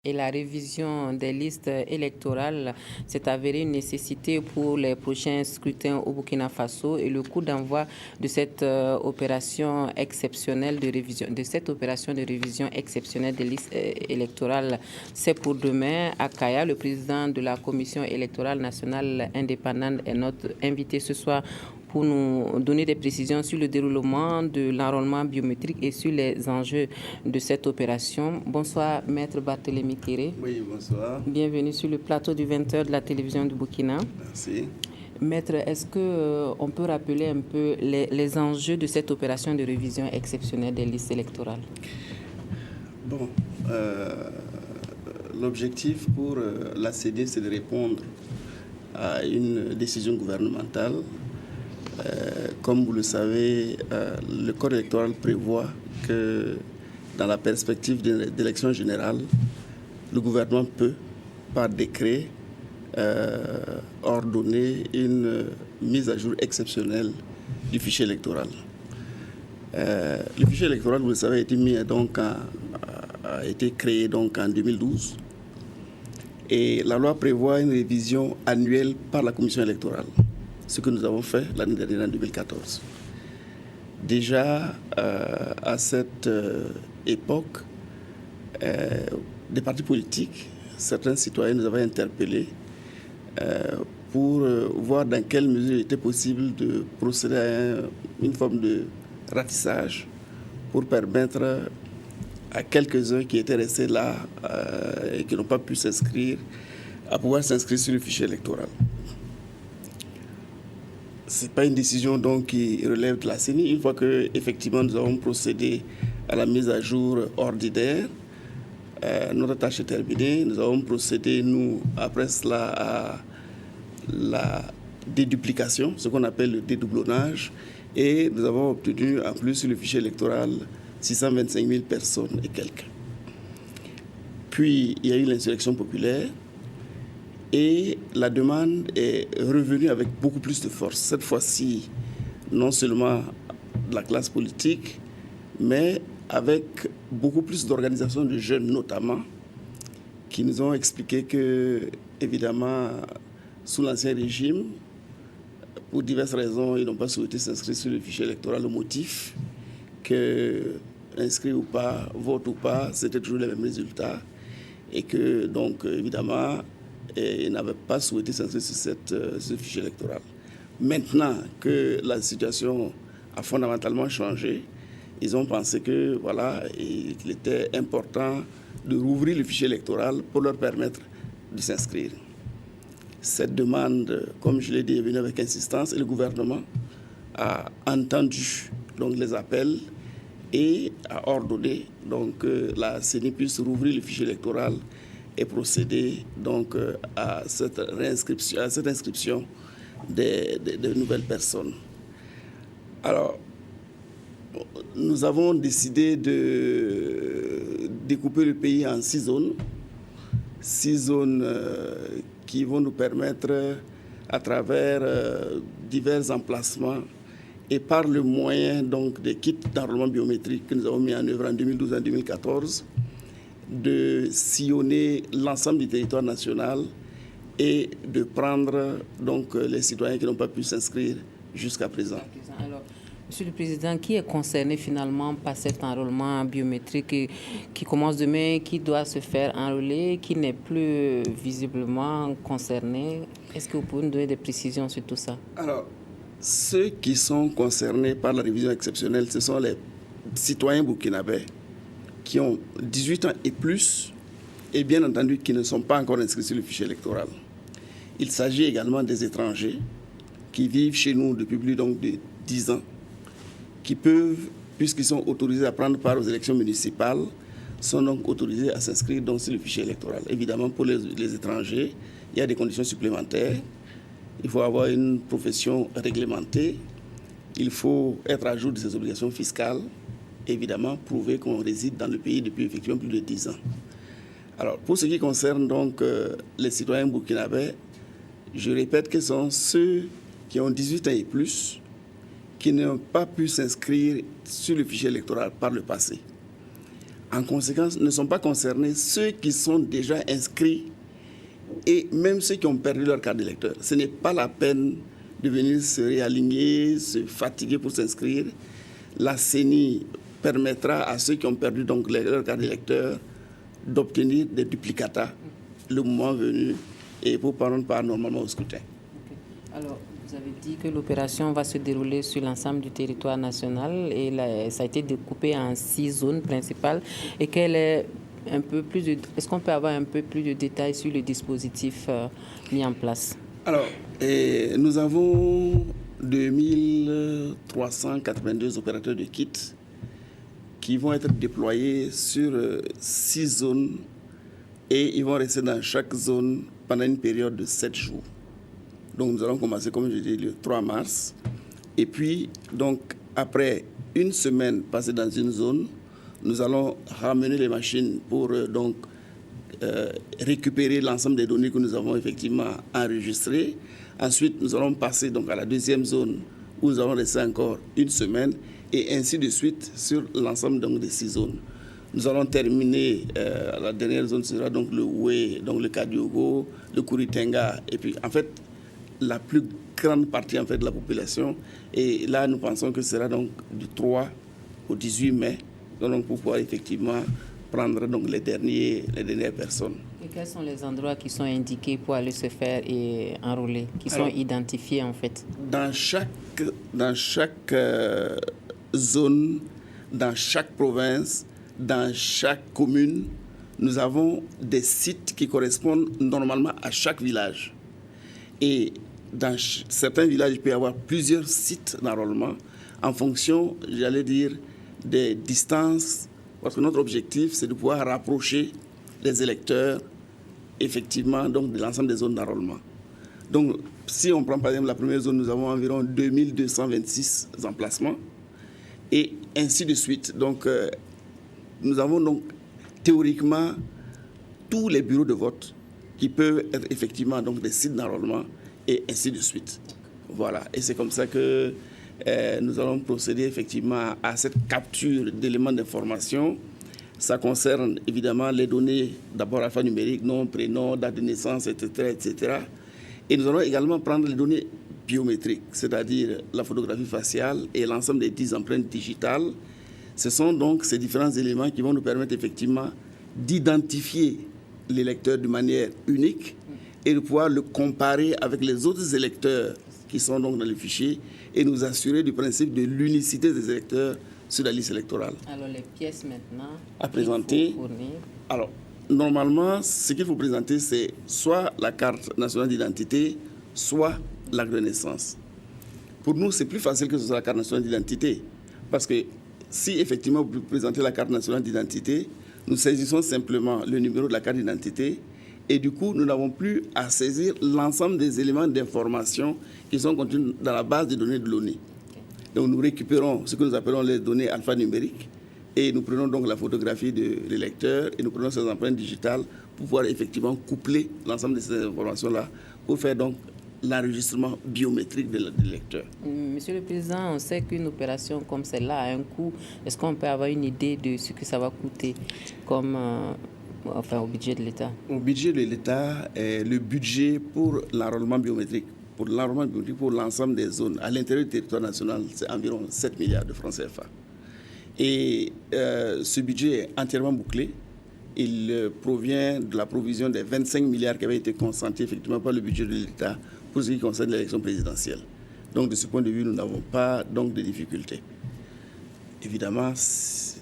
Et la révision des listes électorales s'est avérée une nécessité pour les prochains scrutins au Burkina Faso et le coup d'envoi de cette opération exceptionnelle de révision exceptionnelle des listes électorales, c'est pour demain. Akaya, le président de la Commission électorale nationale indépendante, est notre invité ce soir pour nous donner des précisions sur le déroulement de l'enrôlement biométrique et sur les enjeux de cette opération. Bonsoir, Maître Barthélémy Kéré. Oui, bonsoir. Bienvenue sur le plateau du 20h de la télévision du Burkina. Merci. Maître, est-ce qu'on peut rappeler un peu les enjeux de cette opération de révision exceptionnelle des listes électorales? Bon, l'objectif pour la CENI, c'est de répondre à une décision gouvernementale. Comme vous le savez, le code électoral prévoit que dans la perspective d'élection générale, le gouvernement peut, par décret, ordonner une mise à jour exceptionnelle du fichier électoral. Le fichier électoral, vous le savez, a été créé donc en 2012 et la loi prévoit une révision annuelle par la commission électorale, ce que nous avons fait l'année dernière en 2014. Déjà, à cette époque, des partis politiques, certains citoyens nous avaient interpellés pour voir dans quelle mesure il était possible de procéder à une forme de ratissage pour permettre à quelques-uns qui étaient restés là et qui n'ont pas pu s'inscrire, à pouvoir s'inscrire sur le fichier électoral. Ce n'est pas une décision donc qui relève de la CENI. Une fois que effectivement nous avons procédé à la mise à jour ordinaire, notre tâche est terminée. Nous avons procédé, nous, après cela, à la déduplication, ce qu'on appelle le dédoublonnage, et nous avons obtenu en plus sur le fichier électoral 625 000 personnes et quelques. Puis il y a eu l'insurrection populaire. Et la demande est revenue avec beaucoup plus de force. Cette fois-ci, non seulement de la classe politique, mais avec beaucoup plus d'organisations de jeunes notamment, qui nous ont expliqué que, évidemment, sous l'Ancien Régime, pour diverses raisons, ils n'ont pas souhaité s'inscrire sur le fichier électoral au motif que, inscrit ou pas, vote ou pas, c'était toujours les mêmes résultats. Et que, donc, évidemment, et n'avaient pas souhaité s'inscrire sur ce fichier électoral. Maintenant que la situation a fondamentalement changé, ils ont pensé que voilà, il était important de rouvrir le fichier électoral pour leur permettre de s'inscrire. Cette demande, comme je l'ai dit, est venue avec insistance et le gouvernement a entendu donc, les appels et a ordonné donc, que la CENI puisse rouvrir le fichier électoral et procéder donc à cette inscription des nouvelles personnes. Alors, nous avons décidé de découper le pays en 6 zones. 6 zones qui vont nous permettre, à travers divers emplacements et par le moyen donc, des kits d'enrôlement biométrique que nous avons mis en œuvre en 2012 et en 2014, de sillonner l'ensemble du territoire national et de prendre donc, les citoyens qui n'ont pas pu s'inscrire jusqu'à présent. Alors, Monsieur le Président, qui est concerné finalement par cet enrôlement biométrique qui commence demain, qui doit se faire enrôler, qui n'est plus visiblement concerné? Est-ce que vous pouvez nous donner des précisions sur tout ça? Alors, ceux qui sont concernés par la révision exceptionnelle, ce sont les citoyens burkinabés qui ont 18 ans et plus, et bien entendu qui ne sont pas encore inscrits sur le fichier électoral. Il s'agit également des étrangers qui vivent chez nous depuis plus donc, de 10 ans, qui peuvent, puisqu'ils sont autorisés à prendre part aux élections municipales, sont donc autorisés à s'inscrire donc, sur le fichier électoral. Évidemment, pour les étrangers, il y a des conditions supplémentaires. Il faut avoir une profession réglementée, il faut être à jour de ses obligations fiscales, évidemment, prouver qu'on réside dans le pays depuis effectivement plus de 10 ans. Alors, pour ce qui concerne donc les citoyens burkinabés, je répète que ce sont ceux qui ont 18 ans et plus qui n'ont pas pu s'inscrire sur le fichier électoral par le passé. En conséquence, ne sont pas concernés ceux qui sont déjà inscrits et même ceux qui ont perdu leur carte d'électeur. Ce n'est pas la peine de venir se réaligner, se fatiguer pour s'inscrire. La CENI permettra à ceux qui ont perdu donc leur carte d'électeur d'obtenir des duplicata le moment venu et pour prendre part normalement au scrutin. Okay. Alors, vous avez dit que l'opération va se dérouler sur l'ensemble du territoire national et ça a été découpé en 6 zones principales et est-ce qu'on peut avoir un peu plus de détails sur le dispositif mis en place? Alors, nous avons 2382 opérateurs de kits qui vont être déployés sur 6 zones et ils vont rester dans chaque zone pendant une période de 7 jours. Donc nous allons commencer, comme je dis, le 3 mars. Et puis, donc, après une semaine passée dans une zone, nous allons ramener les machines pour récupérer l'ensemble des données que nous avons effectivement enregistrées. Ensuite, nous allons passer donc, à la deuxième zone où nous allons rester encore une semaine et ainsi de suite sur l'ensemble donc, des 6 zones. Nous allons terminer, la dernière zone sera donc le Oué, donc le Kadiogo, le Kouritenga. Et puis, en fait, la plus grande partie en fait, de la population. Et là, nous pensons que ce sera donc du 3 au 18 mai, donc pour pouvoir effectivement prendre donc, les dernières personnes. Et quels sont les endroits qui sont indiqués pour aller se faire et enrôler, sont identifiés en fait? Dans chaque zone, dans chaque province, dans chaque commune, nous avons des sites qui correspondent normalement à chaque village. Et dans certains villages, il peut y avoir plusieurs sites d'enrôlement en fonction, j'allais dire, des distances. Parce que notre objectif, c'est de pouvoir rapprocher les électeurs, effectivement, donc, de l'ensemble des zones d'enrôlement. Donc, si on prend par exemple la première zone, nous avons environ 2226 emplacements et ainsi de suite. Donc, nous avons donc théoriquement tous les bureaux de vote qui peuvent être effectivement donc, des sites d'enrôlement et ainsi de suite. Voilà. Et c'est comme ça que nous allons procéder effectivement à cette capture d'éléments d'information. Ça concerne évidemment les données, d'abord alphanumériques, nom, prénom, date de naissance, etc., etc. Et nous allons également prendre les données biométriques, c'est-à-dire la photographie faciale et l'ensemble des 10 empreintes digitales. Ce sont donc ces différents éléments qui vont nous permettre effectivement d'identifier l'électeur de manière unique et de pouvoir le comparer avec les autres électeurs qui sont donc dans le fichier et nous assurer du principe de l'unicité des électeurs sur la liste électorale. Alors les pièces maintenant à présenter. Alors normalement, ce qu'il faut présenter, c'est soit la carte nationale d'identité, soit l'acte de naissance. Pour nous, c'est plus facile que ce soit la carte nationale d'identité parce que si effectivement vous présentez la carte nationale d'identité, nous saisissons simplement le numéro de la carte d'identité et du coup, nous n'avons plus à saisir l'ensemble des éléments d'information qui sont contenus dans la base de données de l'ONU. Donc, nous récupérons ce que nous appelons les données alphanumériques et nous prenons donc la photographie de l'électeur et nous prenons ses empreintes digitales pour pouvoir effectivement coupler l'ensemble de ces informations-là pour faire donc l'enregistrement biométrique de l'électeur. Monsieur le Président, on sait qu'une opération comme celle-là a un coût. Est-ce qu'on peut avoir une idée de ce que ça va coûter comme, au budget de l'État? Au budget de l'État, le budget pour l'enrôlement biométrique, pour l'ensemble des zones à l'intérieur du territoire national, c'est environ 7 milliards de francs CFA. Et ce budget est entièrement bouclé. Il provient de la provision des 25 milliards qui avaient été consentis effectivement par le budget de l'État pour ce qui concerne l'élection présidentielle. Donc, de ce point de vue, nous n'avons pas donc, de difficultés. Évidemment,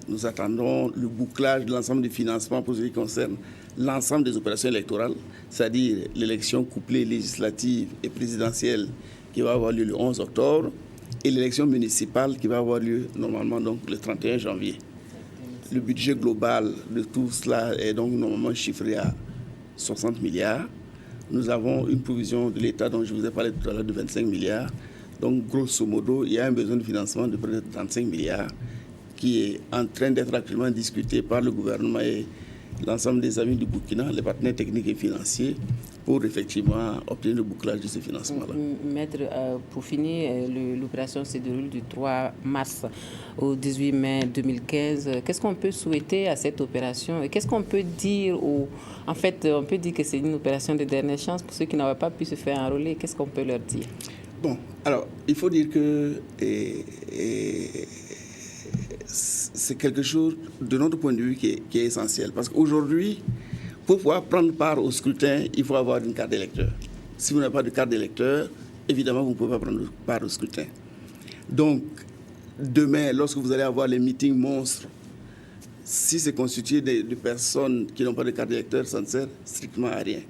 nous attendons le bouclage de l'ensemble des financements pour ce qui concerne l'ensemble des opérations électorales, c'est-à-dire l'élection couplée législative et présidentielle qui va avoir lieu le 11 octobre et l'élection municipale qui va avoir lieu normalement donc, le 31 janvier. Le budget global de tout cela est donc normalement chiffré à 60 milliards. Nous avons une provision de l'État dont je vous ai parlé tout à l'heure de 25 milliards. Donc, grosso modo, il y a un besoin de financement de près de 35 milliards qui est en train d'être actuellement discuté par le gouvernement et l'ensemble des amis du Burkina, les partenaires techniques et financiers, pour effectivement obtenir le bouclage de ce financement-là. Maître, pour finir, l'opération se déroule du 3 mars au 18 mai 2015. Qu'est-ce qu'on peut souhaiter à cette opération et qu'est-ce qu'on peut dire En fait, on peut dire que c'est une opération de dernière chance pour ceux qui n'avaient pas pu se faire enrôler. Qu'est-ce qu'on peut leur dire? Bon, alors, il faut dire que c'est quelque chose, de notre point de vue, qui est essentiel. Parce qu'aujourd'hui, pour pouvoir prendre part au scrutin, il faut avoir une carte d'électeur. Si vous n'avez pas de carte d'électeur, évidemment, vous ne pouvez pas prendre part au scrutin. Donc, demain, lorsque vous allez avoir les meetings monstres, si c'est constitué de personnes qui n'ont pas de carte d'électeur, ça ne sert strictement à rien.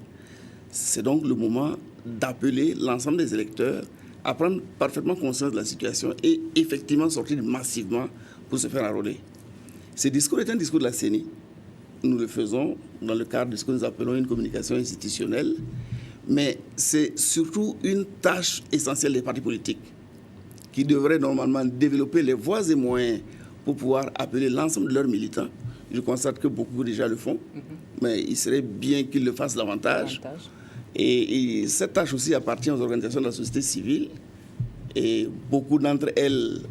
C'est donc le moment d'appeler l'ensemble des électeurs à prendre parfaitement conscience de la situation et effectivement sortir massivement pour se faire enrôler. Ce discours est un discours de la CENI. Nous le faisons dans le cadre de ce que nous appelons une communication institutionnelle, mais c'est surtout une tâche essentielle des partis politiques qui devraient normalement développer les voies et moyens pour pouvoir appeler l'ensemble de leurs militants. Je constate que beaucoup déjà le font, mais il serait bien qu'ils le fassent davantage. Et cette tâche aussi appartient aux organisations de la société civile. Et beaucoup d'entre elles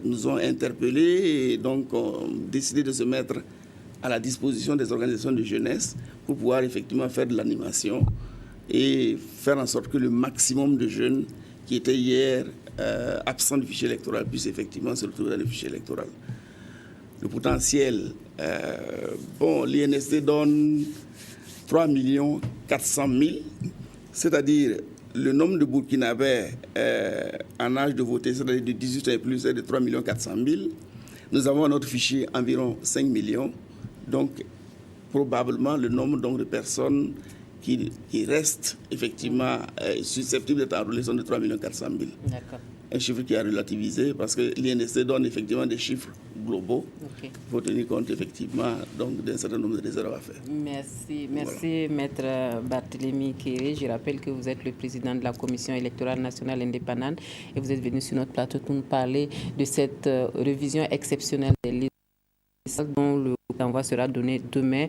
nous ont interpellés et donc ont décidé de se mettre à la disposition des organisations de jeunesse pour pouvoir effectivement faire de l'animation et faire en sorte que le maximum de jeunes qui étaient hier absents du fichier électoral puissent effectivement se retrouver dans le fichier électoral. Le potentiel, l'INSD donne 3 400 000, c'est-à-dire le nombre de Burkinabés en âge de voter, c'est-à-dire de 18 ans et plus, c'est de 3 400 000. Nous avons à notre fichier environ 5 millions. Donc, probablement, le nombre donc, de personnes qui restent effectivement susceptibles d'être enrôlées sont de 3 400 000. D'accord. Un chiffre qui a relativisé parce que l'INSD donne effectivement des chiffres globaux. Okay. Il faut tenir compte effectivement d'un certain nombre de réserves à faire. Merci, voilà. Maître Barthélémy Kéré. Je rappelle que vous êtes le président de la Commission électorale nationale indépendante et vous êtes venu sur notre plateau pour nous parler de cette révision exceptionnelle des listes dont le coup d'envoi sera donné demain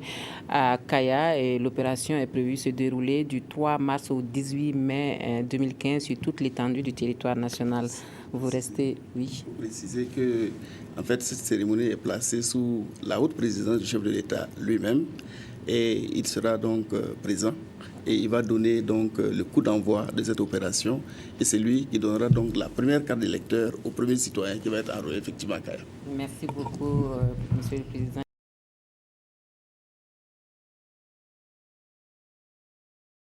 à Kaya et l'opération est prévue se dérouler du 3 mars au 18 mai 2015 sur toute l'étendue du territoire national. Vous restez, oui. Il faut préciser que, en fait, cette cérémonie est placée sous la haute présidence du chef de l'État lui-même et il sera donc présent et il va donner donc le coup d'envoi de cette opération et c'est lui qui donnera donc la première carte d'électeur au premier citoyen qui va être enrôlé effectivement à Kaya. Merci beaucoup, Monsieur le Président.